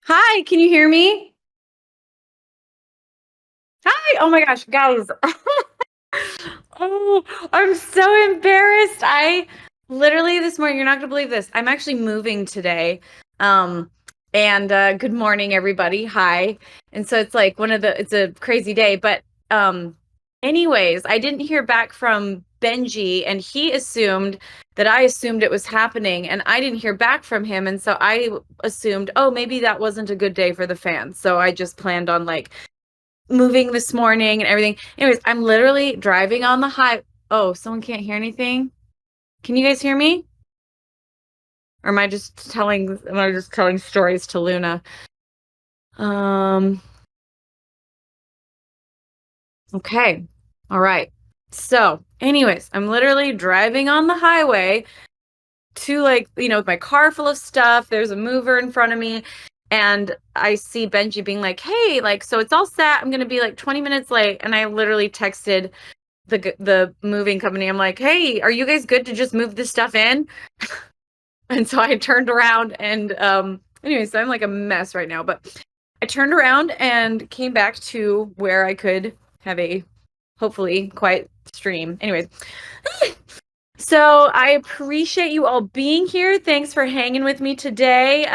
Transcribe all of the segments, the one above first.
Hi, can you hear me? Hi. Oh my gosh, guys. Oh, I'm so embarrassed. I literally this morning, you're not gonna believe this. I'm actually moving today. Um, and good morning, everybody. Hi. And so it's like it's a crazy day, but um, anyways, I didn't hear back from Benji, and he assumed that I assumed it was happening, and I didn't hear back from him, and so I assumed, oh, maybe that wasn't a good day for the fans. So I just planned on like moving this morning and everything. Anyways, I'm literally driving on the high. Oh, someone can't hear anything? Can you guys hear me? Or am I just telling stories to Luna? Um, okay. All right. So, anyways, I'm literally driving on the highway to like, with my car full of stuff. There's a mover in front of me. And I see Benji being like, hey, like, so it's all set. I'm going to be like 20 minutes late. And I literally texted the moving company. I'm like, hey, are you guys good to just move this stuff in? And so I turned around and anyways, so I'm like a mess right now, but I turned around and came back to where I could have a hopefully quiet stream. Anyways, so I appreciate you all being here. Thanks for hanging with me today.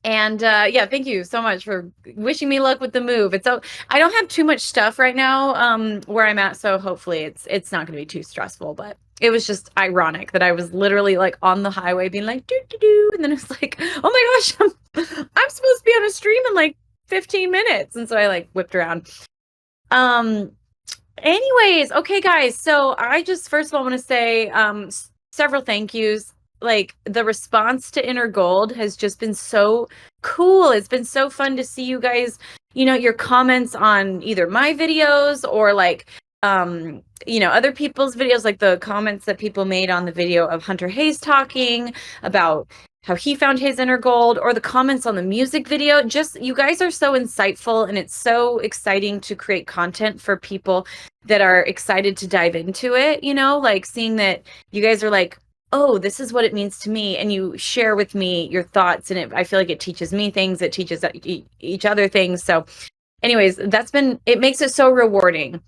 And yeah, thank you so much for wishing me luck with the move. I don't have too much stuff right now where I'm at, so hopefully it's not going to be too stressful. But it was just ironic that I was literally like on the highway being like doo doo doo, and then it's like, oh my gosh, I'm supposed to be on a stream in like 15 minutes, and so I like whipped around. Um, Anyways, okay, guys. So I just first of all want to say several thank yous. Like the response to Inner Gold has just been so cool. It's been so fun to see you guys, your comments on either my videos or like other people's videos, like the comments that people made on the video of Hunter Hayes talking about how he found his inner gold, or the comments on the music video. Just you guys are so insightful, and it's so exciting to create content for people that are excited to dive into it, like seeing that you guys are like, oh, this is what it means to me, and you share with me your thoughts, and I feel like it teaches me things, it teaches each other things. So anyways, it makes it so rewarding.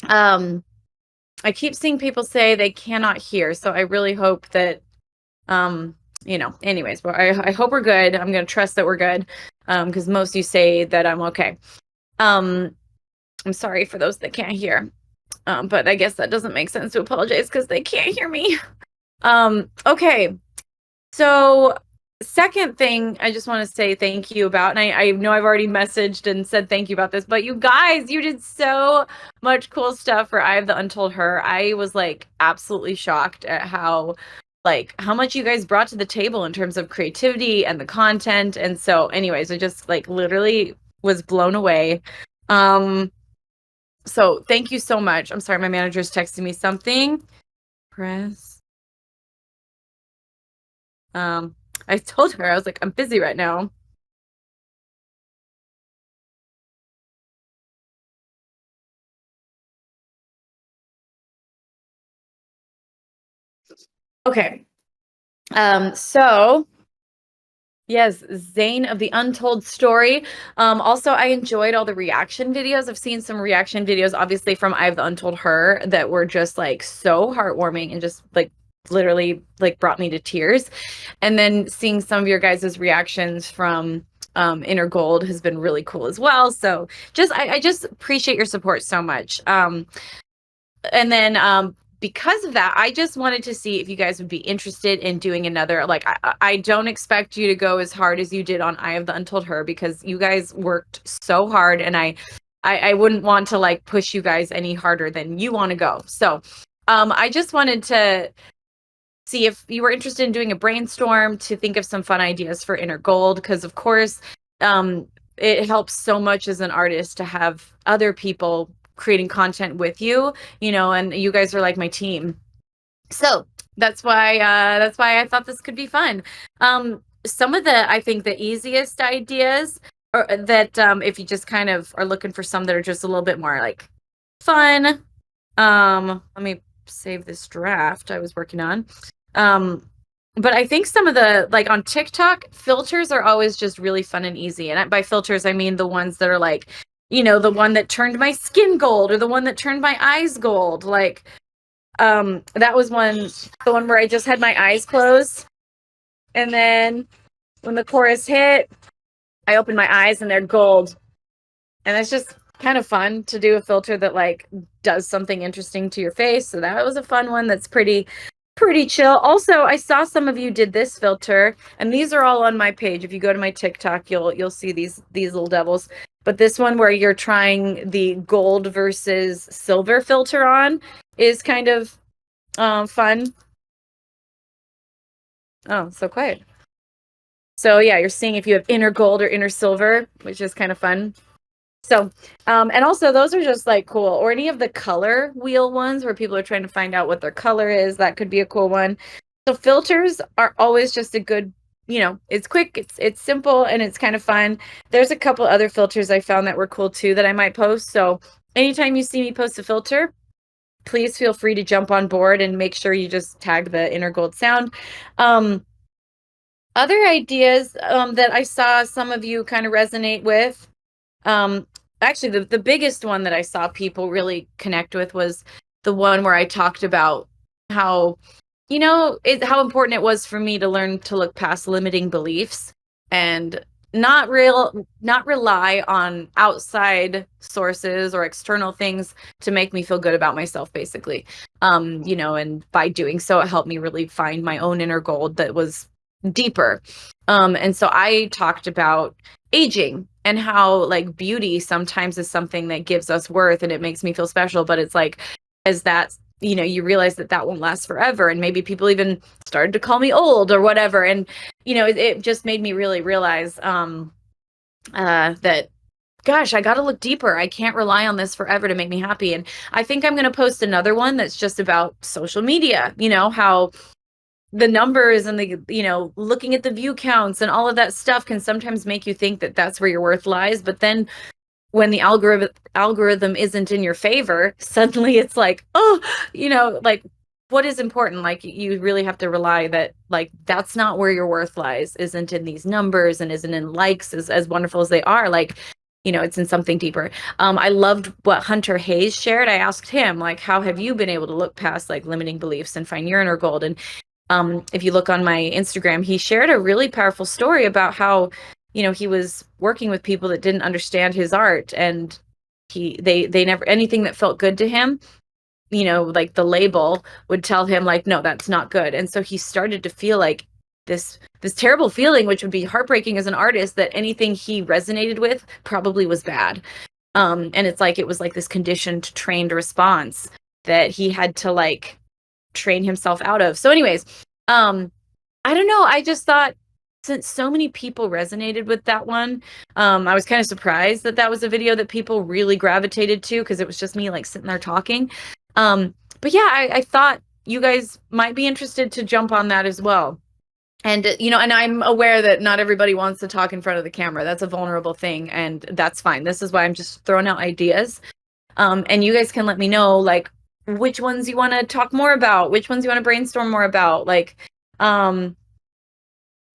I keep seeing people say they cannot hear, so I really hope that anyways, but I hope we're good. I'm going to trust that we're good. Because most of you say that I'm okay. I'm sorry for those that can't hear. But I guess that doesn't make sense to apologize because they can't hear me. Okay. So second thing I just want to say thank you about, and I know I've already messaged and said thank you about this, but you guys, you did so much cool stuff for Eye of the Untold Her. I was like absolutely shocked at how much you guys brought to the table in terms of creativity and the content. And so anyways, I just like literally was blown away. So thank you so much. I'm sorry, my manager's texting me something. Press. I told her, I was like, I'm busy right now. Okay. So yes, Zane of the Untold Story. Also, I enjoyed all the reaction videos. I've seen some reaction videos, obviously, from I of the Untold Her that were just like so heartwarming and just like literally like brought me to tears. And then seeing some of your guys' reactions from Inner Gold has been really cool as well. So I just appreciate your support so much. And then because of that, I just wanted to see if you guys would be interested in doing another. Like, I don't expect you to go as hard as you did on Eye of the Untold Her, because you guys worked so hard, and I wouldn't want to like push you guys any harder than you want to go. So I just wanted to see if you were interested in doing a brainstorm to think of some fun ideas for Inner Gold, because of course it helps so much as an artist to have other people creating content with you, and you guys are like my team. So that's why I thought this could be fun. Some of I think the easiest ideas are that if you just kind of are looking for some that are just a little bit more like fun. Let me save this draft I was working on. But I think some of the, like on TikTok, filters are always just really fun and easy. And by filters, I mean the ones that are like, the one that turned my skin gold or the one that turned my eyes gold. Like, that was the one where I just had my eyes closed. And then when the chorus hit, I opened my eyes and they're gold. And it's just kind of fun to do a filter that like does something interesting to your face. So that was a fun one that's pretty chill. Also, I saw some of you did this filter, and these are all on my page. If you go to my TikTok, you'll see these little devils. But this one where you're trying the gold versus silver filter on is kind of fun. Oh, so quiet. So yeah, you're seeing if you have inner gold or inner silver, which is kind of fun. So, and also those are just like cool, or any of the color wheel ones where people are trying to find out what their color is. That could be a cool one. So filters are always just a good, it's quick, it's simple, and it's kind of fun. There's a couple other filters I found that were cool too that I might post. So anytime you see me post a filter, please feel free to jump on board and make sure you just tag the inner gold sound. Other ideas that I saw some of you kind of resonate with. Actually, the biggest one that I saw people really connect with was the one where I talked about how, how important it was for me to learn to look past limiting beliefs and not rely on outside sources or external things to make me feel good about myself, basically. And by doing so, it helped me really find my own inner gold that was deeper. And so I talked about aging and how like beauty sometimes is something that gives us worth and it makes me feel special, but it's like, as that, you realize that won't last forever. And maybe people even started to call me old or whatever. And, it just made me really realize that, gosh, I got to look deeper. I can't rely on this forever to make me happy. And I think I'm going to post another one that's just about social media, how the numbers and the, looking at the view counts and all of that stuff can sometimes make you think that that's where your worth lies. But then when the algorithm isn't in your favor, suddenly it's like, oh, like what is important? Like you really have to rely that like, that's not where your worth lies, isn't in these numbers and isn't in likes as wonderful as they are. Like, it's in something deeper. I loved what Hunter Hayes shared. I asked him, like, how have you been able to look past like limiting beliefs and find your inner gold? And if you look on my Instagram, he shared a really powerful story about how, he was working with people that didn't understand his art, and they never, anything that felt good to him, like the label would tell him like, no, that's not good. And so he started to feel like this terrible feeling, which would be heartbreaking as an artist, that anything he resonated with probably was bad. And it's like, it was like this conditioned, trained response that he had to like train himself out of. So anyways, I don't know. I just thought, since so many people resonated with that one, I was kind of surprised that was a video that people really gravitated to, because it was just me like sitting there talking. But yeah, I thought you guys might be interested to jump on that as well. And, and I'm aware that not everybody wants to talk in front of the camera. That's a vulnerable thing, and that's fine. This is why I'm just throwing out ideas. And you guys can let me know, like, which ones you want to talk more about, which ones you want to brainstorm more about. Like,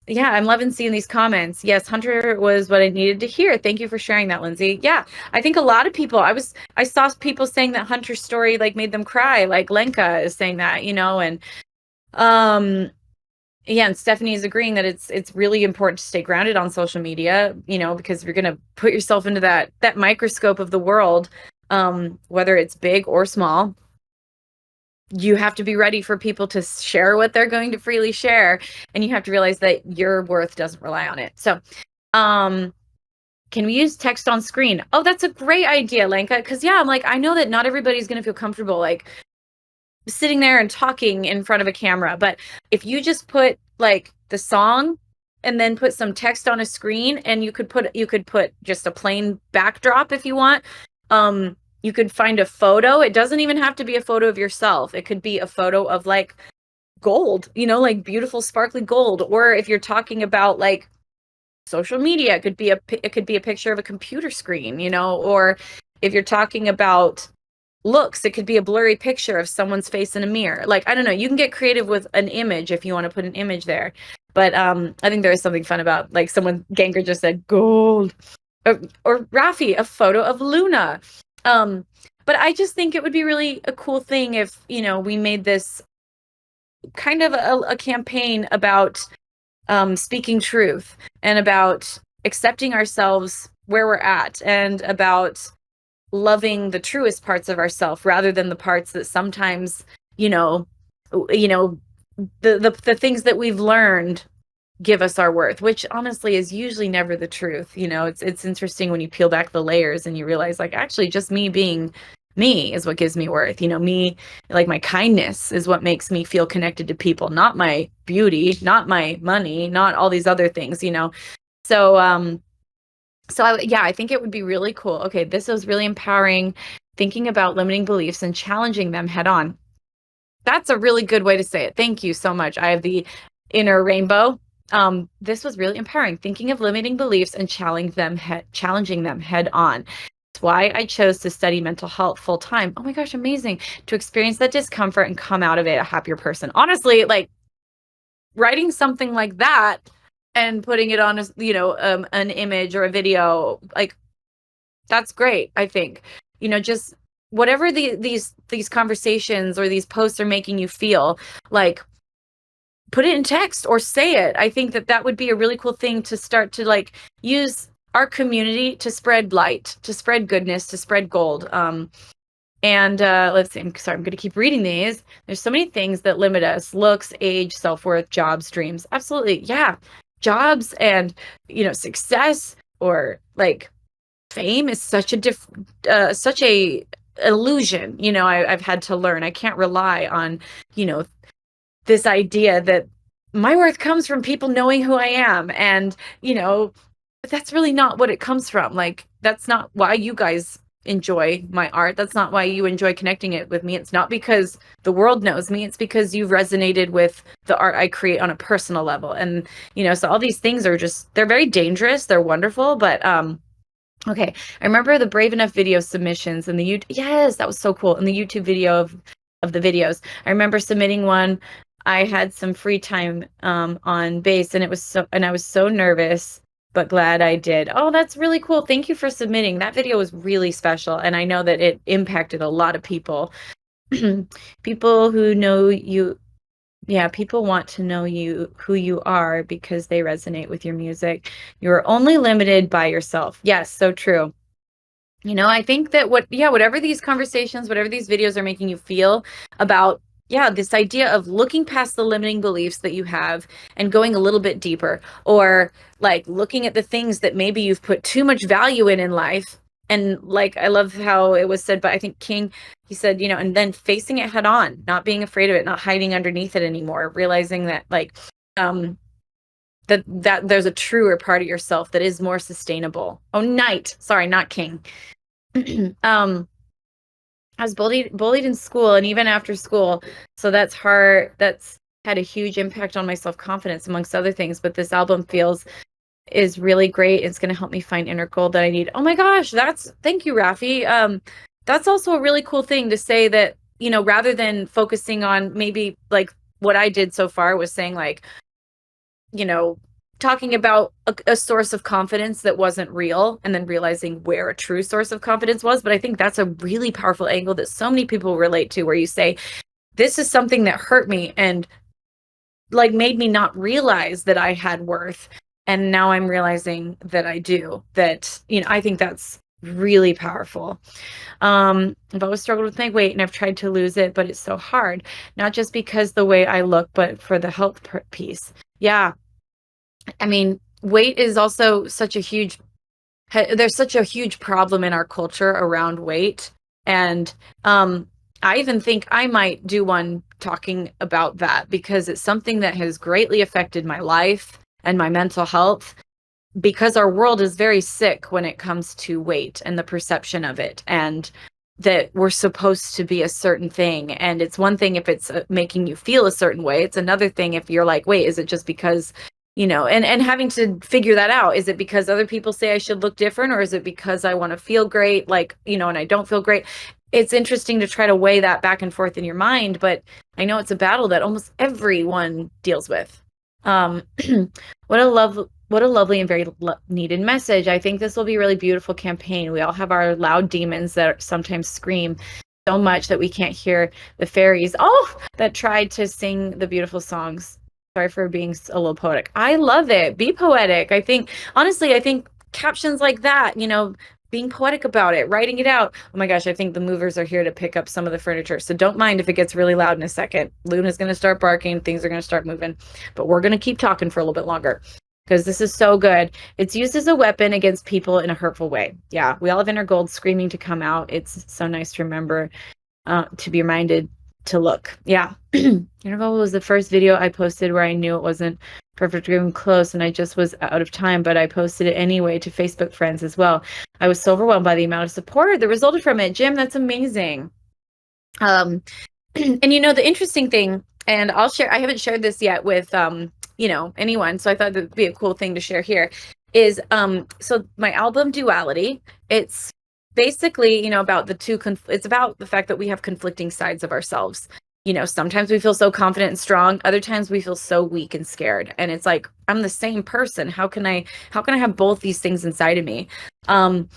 yeah, I'm loving seeing these comments. Yes, Hunter was what I needed to hear. Thank you for sharing that, Lindsay. Yeah, I think a lot of people, I saw people saying that Hunter's story like made them cry. Like Lenka is saying that, and yeah, and Stephanie is agreeing that it's really important to stay grounded on social media, because you're gonna put yourself into that microscope of the world, whether it's big or small. You have to be ready for people to share what they're going to freely share, and you have to realize that your worth doesn't rely on it. So, can we use text on screen? Oh, that's a great idea, Lenka. Because yeah, I'm like, I know that not everybody's going to feel comfortable like sitting there and talking in front of a camera, but if you just put like the song and then put some text on a screen, and you could put just a plain backdrop if you want. You could find a photo. It doesn't even have to be a photo of yourself. It could be a photo of like gold, like beautiful sparkly gold. Or if you're talking about like social media, it could be a picture of a computer screen, or if you're talking about looks. It could be a blurry picture of someone's face in a mirror. Like, I don't know, you can get creative with an image if you want to put an image there. But I think there is something fun about, like, someone, Ganger just said gold, or Rafi, a photo of Luna. But I just think it would be really a cool thing if, we made this kind of a campaign about speaking truth, and about accepting ourselves where we're at, and about loving the truest parts of ourselves rather than the parts that sometimes, the things that we've learned give us our worth, which honestly is usually never the truth. It's interesting when you peel back the layers and you realize, like, actually just me being me is what gives me worth. Me, like, my kindness is what makes me feel connected to people, not my beauty, not my money, not all these other things. So I think it would be really cool. Okay, this was really empowering, thinking about limiting beliefs and challenging them head on. That's a really good way to say it. Thank you so much. I have the inner rainbow. This was really empowering, thinking of limiting beliefs and challenging them head on. That's why I chose to study mental health full time. Oh my gosh, amazing. To experience that discomfort and come out of it a happier person. Honestly, like, writing something like that and putting it on an image or a video, like, that's great. I think, just whatever these conversations or these posts are making you feel, like, put it in text or say it. I think that would be a really cool thing to start to, like, use our community to spread light, to spread goodness, to spread gold. Let's see, I'm going to keep reading these. There's so many things that limit us: looks, age, self-worth, jobs, dreams. Absolutely. Yeah. Jobs and, success, or like fame is such a illusion. I've had to learn. I can't rely on, this idea that my worth comes from people knowing who I am. And, that's really not what it comes from. Like, that's not why you guys enjoy my art. That's not why you enjoy connecting it with me. It's not because the world knows me. It's because you've resonated with the art I create on a personal level. And, so all these things are they're very dangerous. They're wonderful. But, okay. I remember the Brave Enough video submissions and yes, that was so cool. And the YouTube video of the videos. I remember submitting one. I had some free time, on base, and I was so nervous, but glad I did. Oh, that's really cool. Thank you for submitting. That video was really special, and I know that it impacted a lot of people. People who know you. Yeah, people want to know who you are because they resonate with your music. You're only limited by yourself. Yes, so true. I think that whatever these conversations, whatever these videos are making you feel about, this idea of looking past the limiting beliefs that you have and going a little bit deeper, or like looking at the things that maybe you've put too much value in life. And, like, I love how it was said, but I think King, he said, and then facing it head on, not being afraid of it, not hiding underneath it anymore, realizing that, like, that there's a truer part of yourself that is more sustainable. Oh, Knight, sorry, not King. I was bullied in school and even after school. So that's hard. That's had a huge impact on my self-confidence, amongst other things. But this album is really great. It's going to help me find inner gold that I need. Oh my gosh. Thank you, Rafi. That's also a really cool thing to say, that, rather than focusing on maybe like what I did so far was saying, like, talking about a source of confidence that wasn't real, and then realizing where a true source of confidence was. But I think that's a really powerful angle that so many people relate to, where you say, this is something that hurt me and, like, made me not realize that I had worth. And now I'm realizing that I do. That, I think that's really powerful. I've always struggled with my weight, and I've tried to lose it, but it's so hard. Not just because the way I look, but for the health piece. Yeah. I mean, weight is also there's such a huge problem in our culture around weight. And I even think I might do one talking about that, because it's something that has greatly affected my life and my mental health, because our world is very sick when it comes to weight and the perception of it, and that we're supposed to be a certain thing. And it's one thing if it's making you feel a certain way. It's another thing if you're like, wait, is it just because and having to figure that out. Is it because other people say I should look different, or is it because I want to feel great, like, and I don't feel great? It's interesting to try to weigh that back and forth in your mind, but I know it's a battle that almost everyone deals with. What a lovely and very needed message. I think this will be a really beautiful campaign. We all have our loud demons that sometimes scream so much that we can't hear the fairies that tried to sing the beautiful songs. Sorry for being a little poetic. I love it. Be poetic. Honestly, I think captions like that, being poetic about it, writing it out. Oh my gosh, I think the movers are here to pick up some of the furniture. So don't mind if it gets really loud in a second. Luna's going to start barking. Things are going to start moving. But we're going to keep talking for a little bit longer because this is so good. It's used as a weapon against people in a hurtful way. Yeah, we all have inner gold screaming to come out. It's so nice to remember, to be reminded to look. Yeah. Inner gold was the first video I posted where I knew it wasn't perfect or even close, and I just was out of time, but I posted it anyway to Facebook friends as well. I was so overwhelmed by the amount of support that resulted from it. Jim, that's amazing. And the interesting thing, and I'll share, I haven't shared this yet with anyone, so I thought that'd be a cool thing to share here, is so my album Duality, it's basically about it's about the fact that we have conflicting sides of ourselves. Sometimes we feel so confident and strong, other times we feel so weak and scared, and it's like, I'm the same person. How can I have both these things inside of me? And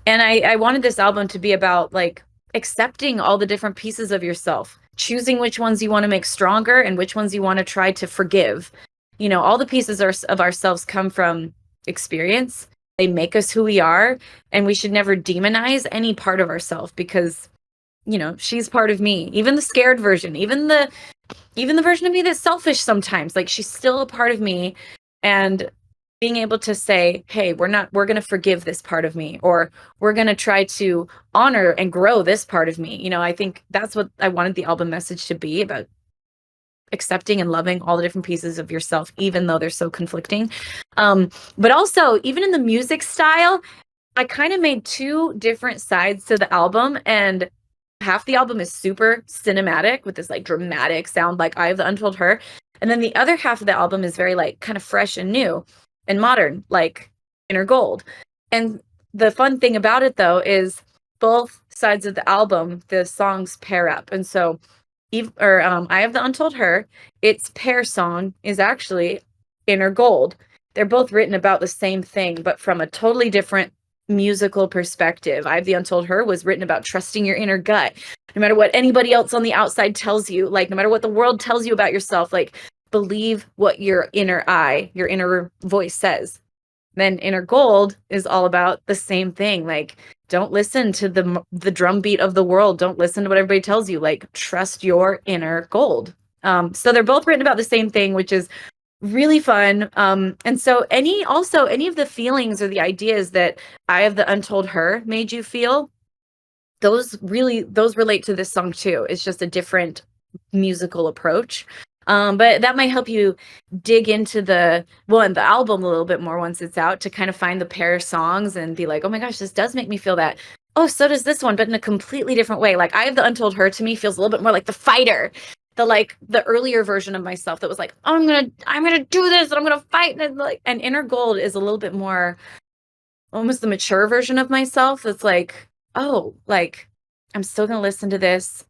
I wanted this album to be about like accepting all the different pieces of yourself, choosing which ones you want to make stronger and which ones you want to try to forgive. All the pieces of ourselves come from experience. They make us who we are, and we should never demonize any part of ourselves, because she's part of me, even the scared version, even the version of me that's selfish sometimes. Like, she's still a part of me. And being able to say, hey, we're going to forgive this part of me, or we're going to try to honor and grow this part of me. I think that's what I wanted the album message to be about, accepting and loving all the different pieces of yourself, even though they're so conflicting. But also, even in the music style, I kind of made two different sides to the album, and half the album is super cinematic with this like dramatic sound, like Eye of the Untold Her. And then the other half of the album is very like kind of fresh and new and modern, like Inner Gold. And the fun thing about it, though, is both sides of the album, the songs pair up. And so Eye of the Untold Her, its pair song is actually Inner Gold. They're both written about the same thing, but from a totally different musical perspective. Eye of the Untold Her was written about trusting your inner gut, no matter what anybody else on the outside tells you, like no matter what the world tells you about yourself, like believe what your inner eye, your inner voice says. Then Inner Gold is all about the same thing. Like, don't listen to the drumbeat of the world. Don't listen to what everybody tells you. Like, trust your inner gold. So they're both written about the same thing, which is really fun. And so any of the feelings or the ideas that Eye of the Untold Her made you feel, those relate to this song too. It's just a different musical approach. But that might help you dig into the album a little bit more once it's out, to kind of find the pair songs and be like, oh my gosh, this does make me feel that. Oh, so does this one, but in a completely different way. Like, Eye of the Untold Her to me feels a little bit more like the fighter, the earlier version of myself that was like, oh, I'm gonna do this and I'm gonna fight, and Inner Gold is a little bit more almost the mature version of myself. It's like, oh, like, I'm still gonna listen to this.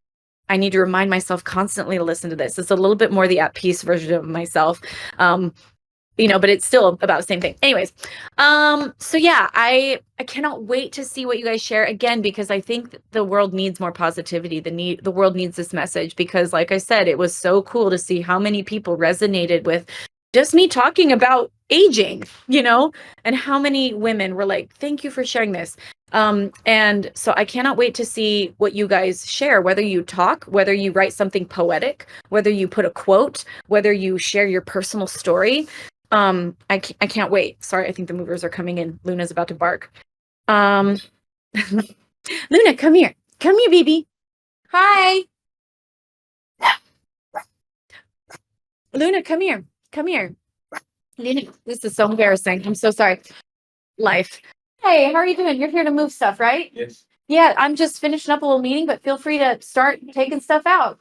I need to remind myself constantly to listen to this. It's a little bit more the at peace version of myself. But it's still about the same thing. Anyways, so yeah, I cannot wait to see what you guys share again, because I think the world needs more positivity. The world needs this message, because like I said, it was so cool to see how many people resonated with just me talking about aging, and how many women were like, thank you for sharing this. And so I cannot wait to see what you guys share, whether you talk, whether you write something poetic, whether you put a quote, whether you share your personal story. I can't wait. Sorry, I think the movers are coming in. Luna's about to bark. Luna, come here. Come here, baby. Hi. Luna, come here. Come here. Luna, this is so embarrassing. I'm so sorry. Life. Hey, how are you doing? You're here to move stuff, right? Yes. Yeah, I'm just finishing up a little meeting, but feel free to start taking stuff out.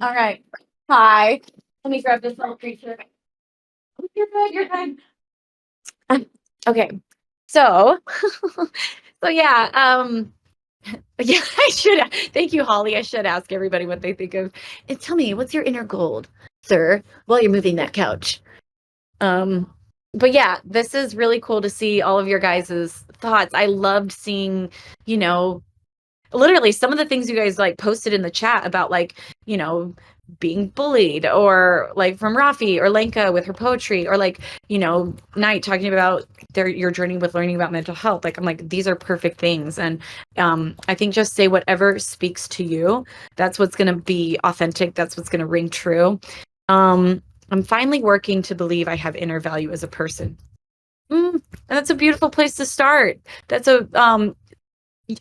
All right. Hi. Let me grab this little creature. You're good. You're good. Okay. So, so yeah. Yeah, I should. Thank you, Holly. I should ask everybody what they think of. And tell me, what's your inner gold, sir, while you're moving that couch? But yeah, this is really cool to see all of your guys' thoughts. I loved seeing, you know, literally some of the things you guys like posted in the chat about like, you know, being bullied, or like from Rafi or Lenka with her poetry, or like, you know, Night talking about your journey with learning about mental health. Like, I'm like, these are perfect things. And I think just say whatever speaks to you. That's what's going to be authentic. That's what's going to ring true. I'm finally working to believe I have inner value as a person. That's a beautiful place to start. That's a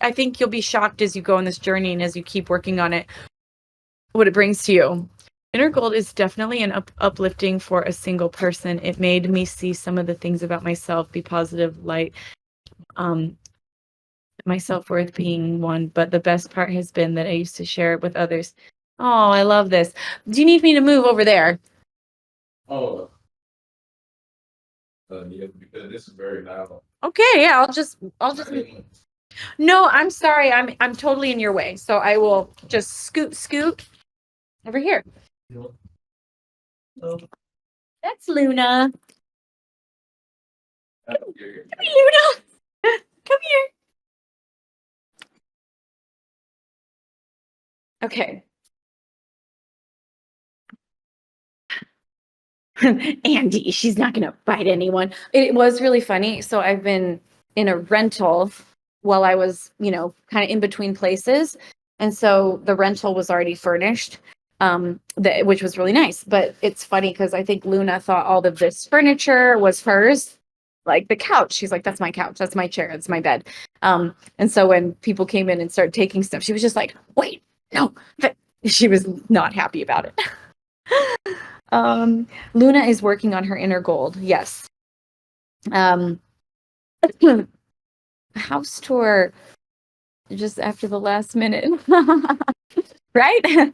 I think you'll be shocked as you go on this journey and as you keep working on it, what it brings to you. Inner gold is definitely an uplifting for a single person. It made me see some of the things about myself be positive light, my self-worth being one. But the best part has been that I used to share it with others. Oh, I love this. Do you need me to move over there? Oh, yeah, because this is very loud. Okay, yeah, I'll just. No, I'm sorry. I'm totally in your way. So I will just scoot over here. That's Luna. Come here, Luna. Come here. Okay. Andy, she's not going to bite anyone. It was really funny. So I've been in a rental while I was, you know, kind of in between places. And so the rental was already furnished, which was really nice. But it's funny because I think Luna thought all of this furniture was hers, like the couch. She's like, that's my couch. That's my chair. That's my bed. And so when people came in and started taking stuff, she was just like, wait, no. She was not happy about it. Luna is working on her inner gold. Yes. House tour just after the last minute. Right?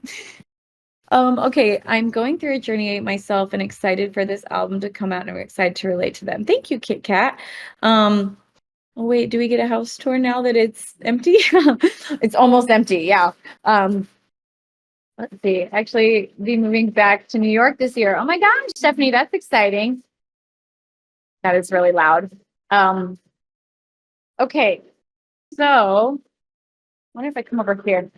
Okay, I'm going through a journey myself and excited for this album to come out, and I'm excited to relate to them. Thank you, Kit Kat. Oh, wait, do we get a house tour now that it's empty? It's almost empty, yeah. Let's see. Actually, be moving back to New York this year. Oh my gosh, Stephanie, that's exciting. That is really loud. Okay, so I wonder if I come over here.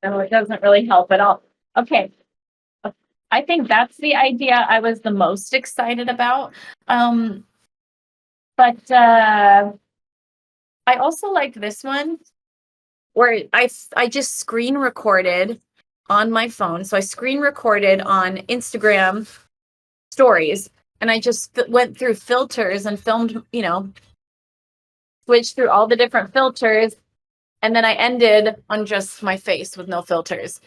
No, it doesn't really help at all. Okay. I think that's the idea I was the most excited about. But I also like this one where I just screen recorded on my phone. So I screen recorded on Instagram stories, and I just went through filters and filmed, you know, switched through all the different filters. And then I ended on just my face with no filters.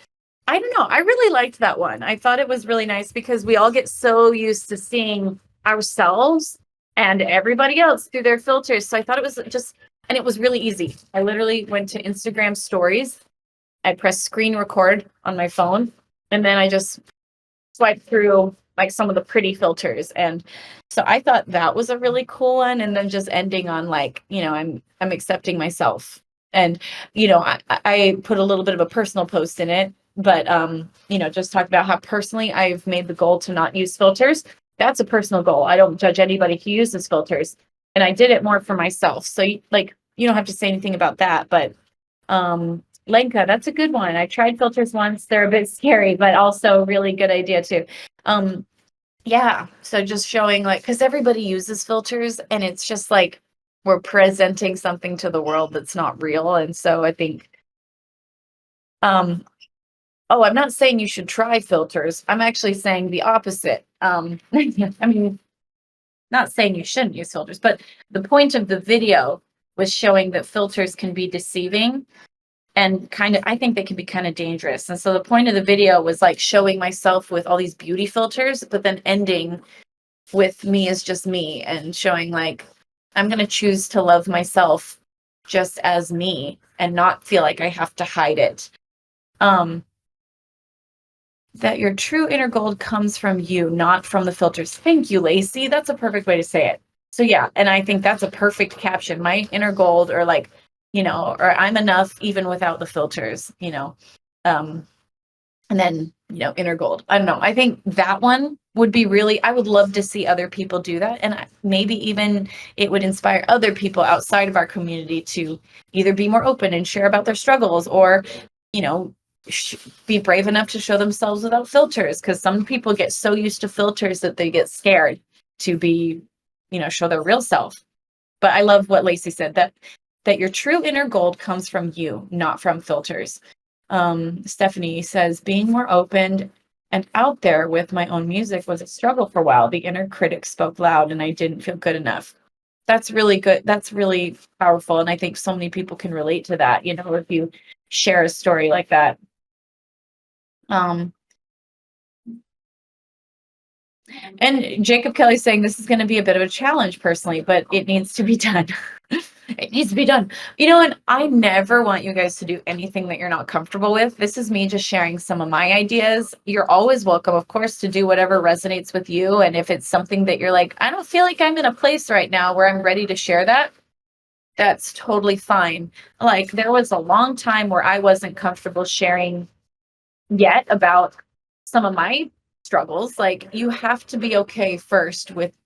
I don't know. I really liked that one. I thought it was really nice because we all get so used to seeing ourselves and everybody else through their filters. So I thought it was just, and it was really easy. I literally went to Instagram stories. I pressed screen record on my phone, and then I just swiped through like some of the pretty filters. And so I thought that was a really cool one. And then just ending on like, you know, I'm accepting myself. And, you know, I put a little bit of a personal post in it, but, you know, just talk about how personally I've made the goal to not use filters. That's a personal goal. I don't judge anybody who uses filters. And I did it more for myself. So like, you don't have to say anything about that, but, Lenka, that's a good one. I tried filters once. They're a bit scary, but also really good idea too. Yeah. So just showing like, because everybody uses filters, and it's just like we're presenting something to the world that's not real. And so I think, oh, I'm not saying you should try filters. I'm actually saying the opposite. I mean, not saying you shouldn't use filters, but the point of the video was showing that filters can be deceiving. And kind of, I think they can be kind of dangerous. And so the point of the video was like showing myself with all these beauty filters, but then ending with me as just me, and showing like, I'm going to choose to love myself just as me and not feel like I have to hide it. Um, that your true inner gold comes from you, not from the filters. Thank you, Lacey. That's a perfect way to say it. So yeah, and I think that's a perfect caption. My inner gold, or like, or I'm enough even without the filters, Um, and then, inner gold. I don't know. I think that one would be really, I would love to see other people do that. And maybe even it would inspire other people outside of our community to either be more open and share about their struggles, or, you know, be brave enough to show themselves without filters. Because some people get so used to filters that they get scared to be, show their real self. But I love what Lacey said, that your true inner gold comes from you, not from filters. Stephanie says, being more open and out there with my own music was a struggle for a while. The inner critic spoke loud and I didn't feel good enough. That's really good. That's really powerful. And I think so many people can relate to that, if you share a story like that. Um, and Jacob Kelly saying this is going to be a bit of a challenge personally, but it needs to be done. It needs to be done. And I never want you guys to do anything that you're not comfortable with. This is me just sharing some of my ideas. You're always welcome, of course, to do whatever resonates with you. And if it's something that you're like, I don't feel like I'm in a place right now where I'm ready to share that, that's totally fine. Like, there was a long time where I wasn't comfortable sharing yet about some of my struggles. Like, you have to be okay first with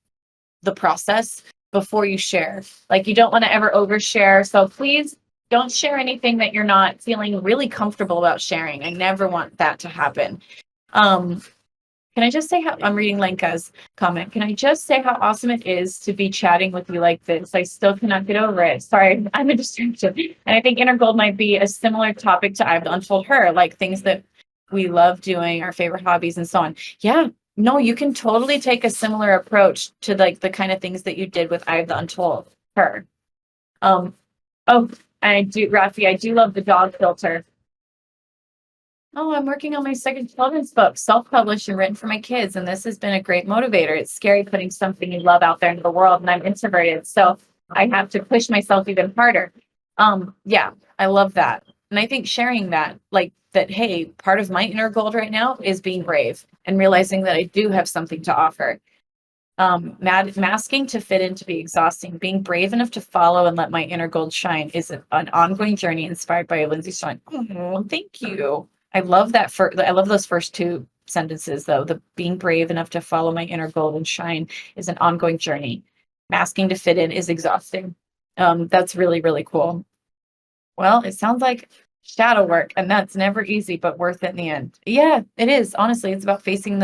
the process before you share. Like, you don't want to ever overshare. So please don't share anything that you're not feeling really comfortable about sharing. I never want that to happen. Can I just say how I'm reading Lenka's comment? Can I just say how awesome it is to be chatting with you like this? I still cannot get over it. Sorry, I'm a distraction. And I think inner gold might be a similar topic to I've Untold Her, like things that we love doing, our favorite hobbies and so on. Yeah, no, you can totally take a similar approach to like the kind of things that you did with I've Untold Her. Oh, I do, Rafi, I do love the dog filter. Oh, I'm working on my second children's book, self-published and written for my kids, and this has been a great motivator. It's scary putting something you love out there into the world, and I'm introverted, so I have to push myself even harder. Yeah, I love that. And I think sharing that, like that, hey, part of my inner gold right now is being brave and realizing that I do have something to offer. Masking to fit in to be exhausting. Being brave enough to follow and let my inner gold shine is an ongoing journey inspired by Lindsey Stirling. Oh, thank you. I love that. I love those first two sentences, though. The being brave enough to follow my inner gold and shine is an ongoing journey. Masking to fit in is exhausting. That's really, really cool. Well, it sounds like shadow work, and that's never easy, but worth it in the end. Yeah, it is. Honestly, it's about facing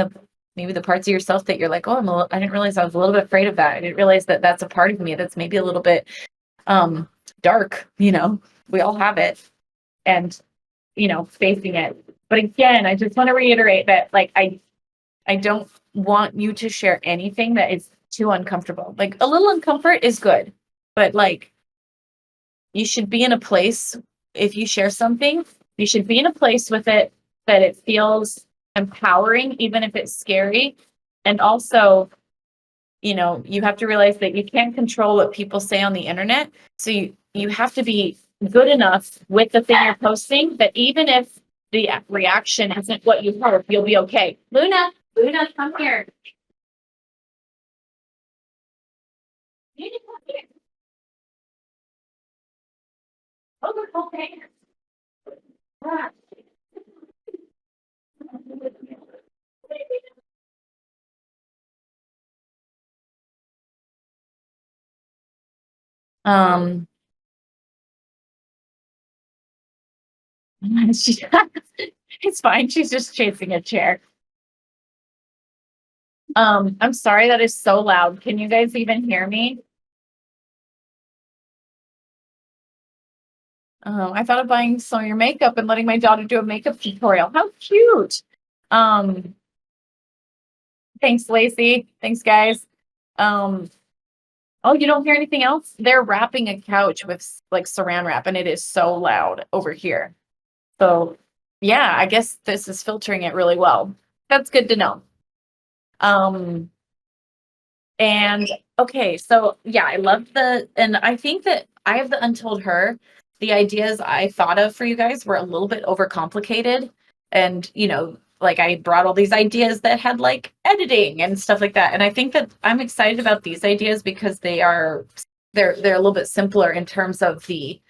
maybe the parts of yourself that you're like, oh, I didn't realize I was a little bit afraid of that. I didn't realize that that's a part of me that's maybe a little bit dark. We all have it, and facing it. But again, I just want to reiterate that, like, I don't want you to share anything that is too uncomfortable. Like, a little uncomfort is good, but like, you should be in a place, if you share something, you should be in a place with it that it feels empowering, even if it's scary. And also, you have to realize that you can't control what people say on the internet. So you have to be good enough with the thing you're posting that even if the reaction isn't what you hope, you'll be okay. Luna, come here. You need to come here. Oh, okay. Um, it's fine. She's just chasing a chair. I'm sorry that is so loud. Can you guys even hear me? I thought of buying some of your makeup and letting my daughter do a makeup tutorial. How cute. Um, Thanks, Lacey. Thanks, guys. Oh, you don't hear anything else? They're wrapping a couch with like saran wrap, and it is so loud over here. So yeah, I guess this is filtering it really well. That's good to know. Um, and okay, so yeah, I love and I think that I have the Untold Her. the ideas I thought of for you guys were a little bit overcomplicated. And, like I brought all these ideas that had like editing and stuff like that. And I think that I'm excited about these ideas because they're a little bit simpler in terms of the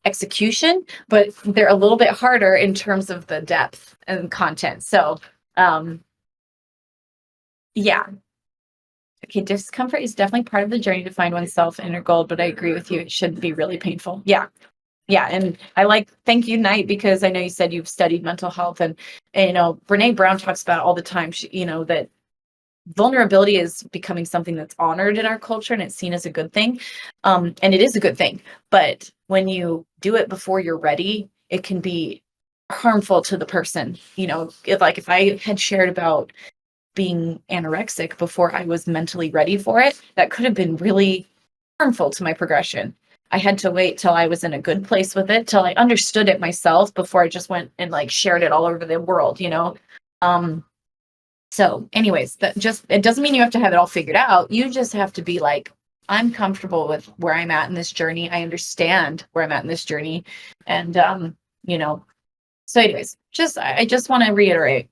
execution, but they're a little bit harder in terms of the depth and content. So, yeah. Okay, discomfort is definitely part of the journey to find oneself inner goal, but I agree with you. It shouldn't be really painful. Yeah. Yeah. And thank you, Knight, because I know you said you've studied mental health and Brene Brown talks about it all the time. That vulnerability is becoming something that's honored in our culture and it's seen as a good thing. And it is a good thing. But when you do it before you're ready, it can be harmful to the person. If I had shared about being anorexic before I was mentally ready for it, that could have been really harmful to my progression. I had to wait till I was in a good place with it, till I understood it myself before I just went and like shared it all over the world, So anyways, it doesn't mean you have to have it all figured out. You just have to be like, I'm comfortable with where I'm at in this journey. I understand where I'm at in this journey. And, so anyways, I just want to reiterate,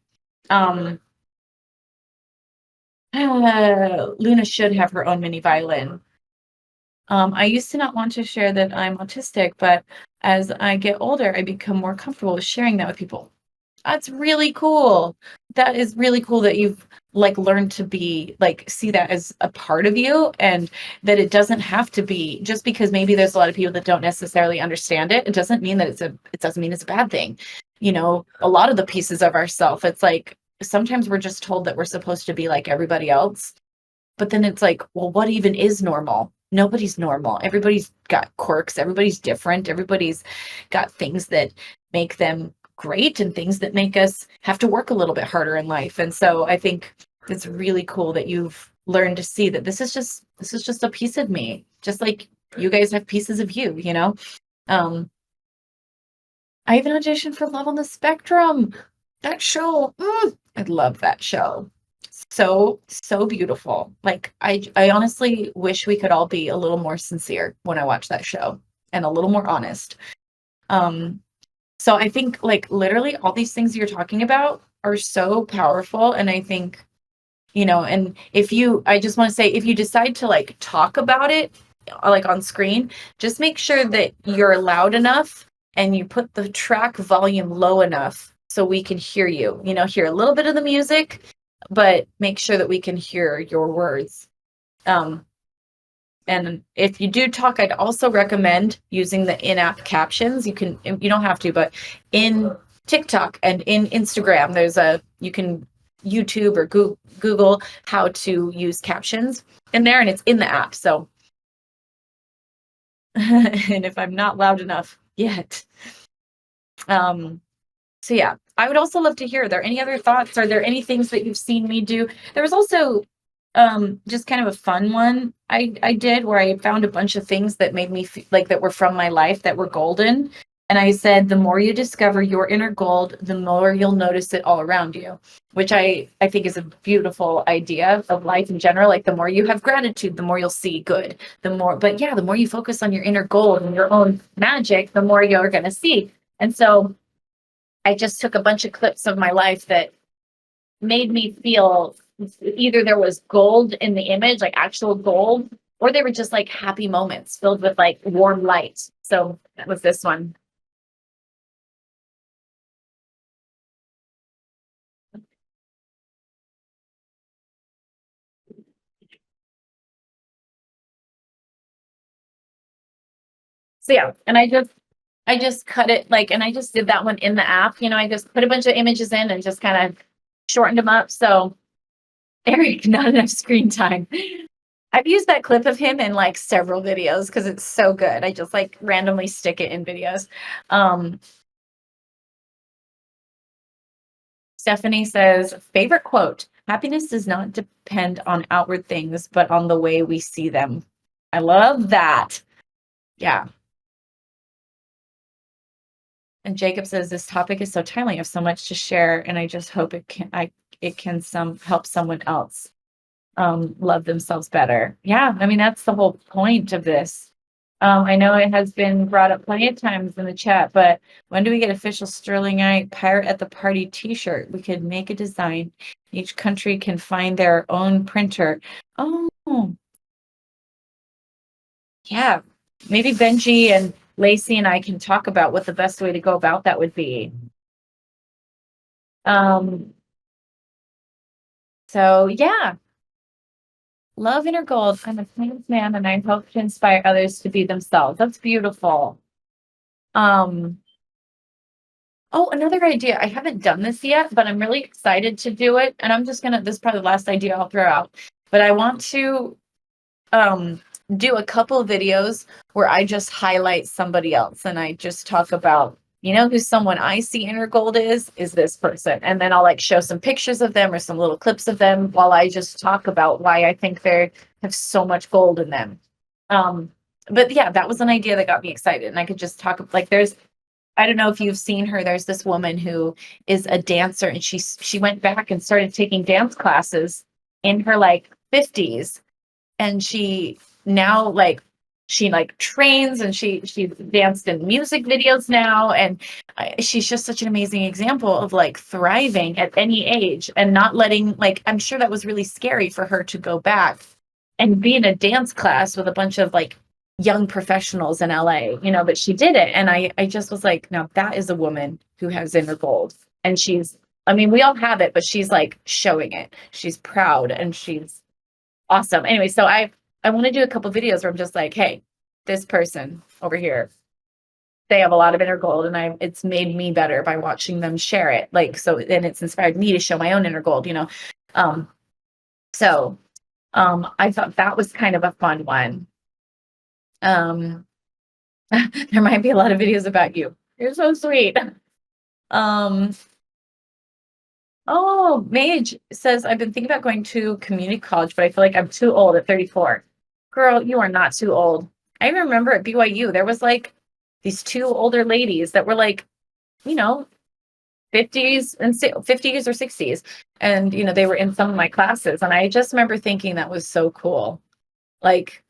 Luna should have her own mini violin. I used to not want to share that I'm autistic, but as I get older, I become more comfortable with sharing that with people. That's really cool. That is really cool that you've like learned to be like see that as a part of you, and that it doesn't have to be just because maybe there's a lot of people that don't necessarily understand it. It doesn't mean that it doesn't mean it's a bad thing. A lot of the pieces of ourself, it's like sometimes we're just told that we're supposed to be like everybody else. But then it's like, well, what even is normal? Nobody's normal. Everybody's got quirks. Everybody's different. Everybody's got things that make them great and things that make us have to work a little bit harder in life. And so I think it's really cool that you've learned to see that this is just a piece of me, just like you guys have pieces of you, I even auditioned for Love on the Spectrum. That show, I love that show. So beautiful. Like I honestly wish we could all be a little more sincere when I watch that show and a little more honest. So I think like literally all these things you're talking about are so powerful. And I think, and I just want to say, if you decide to like talk about it, like on screen, just make sure that you're loud enough and you put the track volume low enough so we can hear you, hear a little bit of the music, but make sure that we can hear your words. And if you do talk, I'd also recommend using the in-app captions. You don't have to, but in TikTok and in Instagram, you can YouTube or Google how to use captions in there, and it's in the app. So, and if I'm not loud enough yet, so yeah, I would also love to hear, are there any other thoughts? Are there any things that you've seen me do? There was also just kind of a fun one I did where I found a bunch of things that made me feel like that were from my life that were golden. And I said, the more you discover your inner gold, the more you'll notice it all around you, which I think is a beautiful idea of life in general. Like the more you have gratitude, the more you'll see good, the more you focus on your inner gold and your own magic, the more you're going to see. And so I just took a bunch of clips of my life that made me feel either there was gold in the image, like actual gold, or they were just like happy moments filled with like warm light. So that was this one. So yeah, and I just cut it and I just did that one in the app. I just put a bunch of images in and just kind of shortened them up. So Eric, not enough screen time. I've used that clip of him in like several videos because it's so good. I just like randomly stick it in videos. Stephanie says, favorite quote, happiness does not depend on outward things, but on the way we see them. I love that. Yeah. And Jacob says, this topic is so timely. I have so much to share, and I just hope it can help someone else love themselves better. Yeah, I mean, that's the whole point of this. I know it has been brought up plenty of times in the chat, but when do we get official Sterlingite Pirate at the Party t-shirt? We could make a design. Each country can find their own printer. Oh, yeah. Maybe Benji and Lacey and I can talk about what the best way to go about that would be. So yeah. Love inner gold. I'm a trans man and I hope to inspire others to be themselves. That's beautiful. Oh, another idea. I haven't done this yet, but I'm really excited to do it. And I'm just gonna, this is probably the last idea I'll throw out. But I want to do a couple of videos where I just highlight somebody else and I just talk about, you know, who someone I see inner gold is this person. And then I'll like show some pictures of them or some little clips of them while I just talk about why I think they have so much gold in them. But yeah, that was an idea that got me excited. And I could just talk like I don't know if you've seen her. There's this woman who is a dancer and she went back and started taking dance classes in her like 50s. And she now like trains and she's danced in music videos now. And she's just such an amazing example of like thriving at any age and not letting like, I'm sure that was really scary for her to go back and be in a dance class with a bunch of like young professionals in LA, you know, but she did it. And I just was like, no, that is a woman who has inner gold. And I mean, we all have it, but she's like showing it. She's proud and she's awesome. Anyway, so I want to do a couple videos where I'm just like, hey, this person over here, they have a lot of inner gold and it's made me better by watching them share it. Like, so, and it's inspired me to show my own inner gold, you know? I thought that was kind of a fun one. There might be a lot of videos about you. You're so sweet. Oh, Mage says, I've been thinking about going to community college, but I feel like I'm too old at 34. Girl, you are not too old. I remember at BYU, there was like these two older ladies that were like, you know, 50s or 60s. And, you know, they were in some of my classes. And I just remember thinking that was so cool. Like,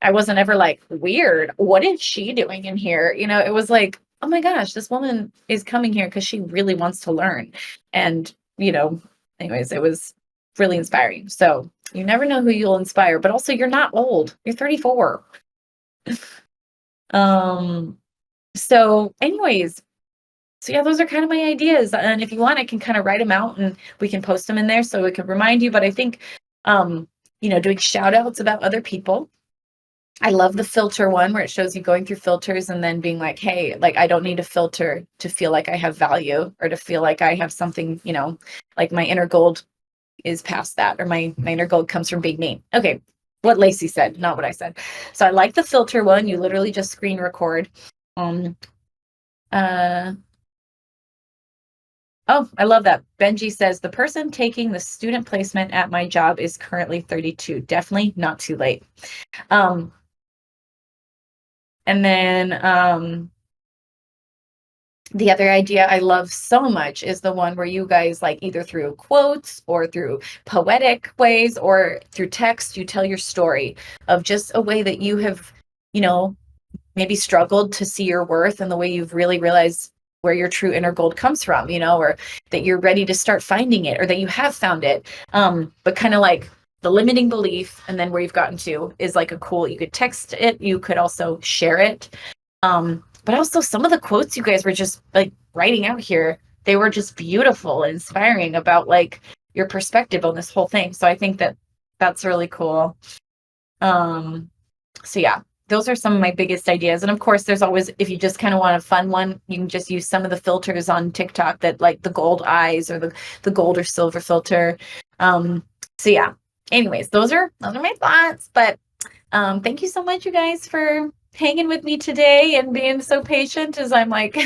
I wasn't ever like, weird. What is she doing in here? You know, it was like, oh my gosh, this woman is coming here because she really wants to learn. And, you know, anyways, it was really inspiring. So you never know who you'll inspire, but also you're not old. You're 34. So anyways, so yeah, those are kind of my ideas. And if you want, I can kind of write them out and we can post them in there so it can remind you. But I think, you know, doing shout outs about other people. I love the filter one where it shows you going through filters and then being like, hey, like, I don't need a filter to feel like I have value or to feel like I have something, you know, like my inner gold is past that or my inner gold comes from being me. Okay. What Lacey said, not what I said. So I like the filter one. You literally just screen record. Oh, I love that. Benji says the person taking the student placement at my job is currently 32. Definitely not too late. And then the other idea I love so much is the one where you guys like either through quotes or through poetic ways or through text, you tell your story of just a way that you have, you know, maybe struggled to see your worth and the way you've really realized where your true inner gold comes from, you know, or that you're ready to start finding it or that you have found it. But kind of like the limiting belief and then where you've gotten to is like a cool, you could text it, you could also share it. But also some of the quotes you guys were just like writing out here, they were just beautiful and inspiring about like your perspective on this whole thing. So I think that that's really cool. So yeah, those are some of my biggest ideas. And of course, there's always, if you just kind of want a fun one, you can just use some of the filters on TikTok that like the gold eyes or the gold or silver filter. So yeah, anyways, those are my thoughts. But thank you so much, you guys, for hanging with me today and being so patient as I'm like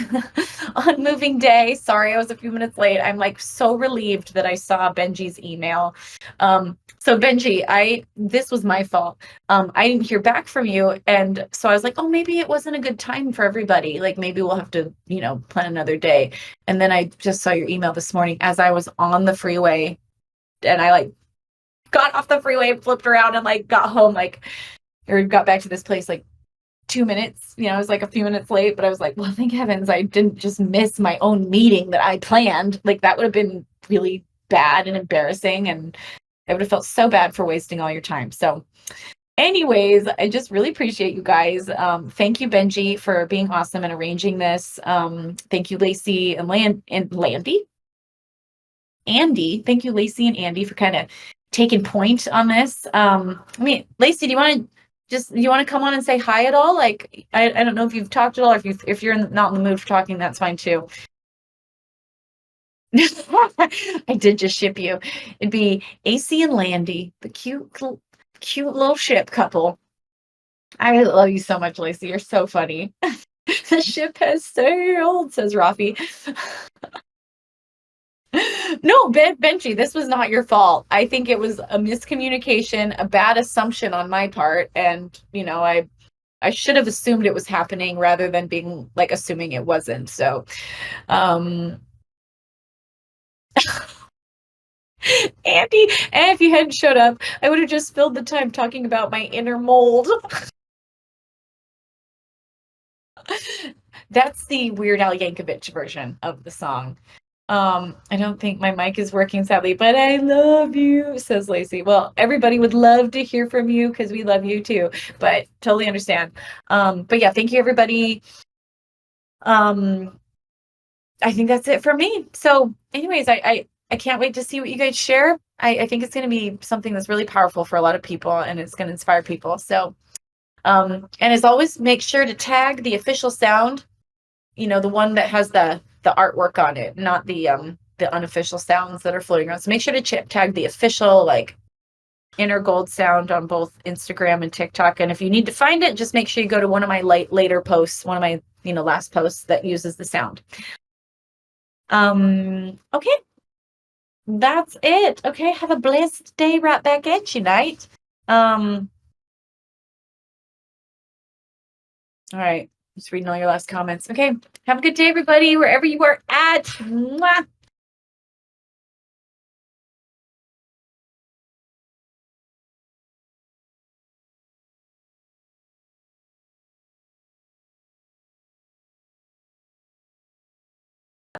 on moving day. Sorry, I was a few minutes late. I'm like so relieved that I saw Benji's email. So Benji, this was my fault. I didn't hear back from you. And so I was like, oh, maybe it wasn't a good time for everybody. Like maybe we'll have to, you know, plan another day. And then I just saw your email this morning as I was on the freeway and I like got off the freeway, flipped around and like got home, like, or got back to this place like 2 minutes. You know, I was like a few minutes late, but I was like, well, thank heavens I didn't just miss my own meeting that I planned. Like that would have been really bad and embarrassing, and I would have felt so bad for wasting all your time. So anyways, I just really appreciate you guys. Thank you, Benji, for being awesome and arranging this. Thank you, Lacey and Andy. Thank you, Lacey and Andy, for kind of taking point on this. I mean, Lacey, do you want to come on and say hi at all? Like, I don't know if you've talked at all, or if you're not in the mood for talking, that's fine too. I did just ship you. It'd be AC and Landy, the cute little ship couple. I love you so much, Lacey. You're so funny. The ship has sailed, says Rafi. No, Benji, this was not your fault. I think it was a miscommunication, a bad assumption on my part, and I should have assumed it was happening rather than being like assuming it wasn't. So, Andy, and if you hadn't showed up, I would have just filled the time talking about my inner mold. That's the Weird Al Yankovic version of the song. I don't think my mic is working, sadly, but I love you, says Lacey. Well, everybody would love to hear from you because we love you too, but totally understand. But yeah, thank you, everybody. I think that's it for me. So anyways, I can't wait to see what you guys share. I think it's going to be something that's really powerful for a lot of people, and it's going to inspire people. So, and as always, make sure to tag the official sound, the one that has the artwork on it, not the unofficial sounds that are floating around. So make sure to tag the official, like, Inner Gold Sound on both Instagram and TikTok. And if you need to find it, just make sure you go to one of my later posts, one of my last posts that uses the sound. Okay, that's it. Okay, have a blessed day. Right back at you, night. All right, just reading all your last comments. Okay, have a good day, everybody, wherever you are at. Mwah.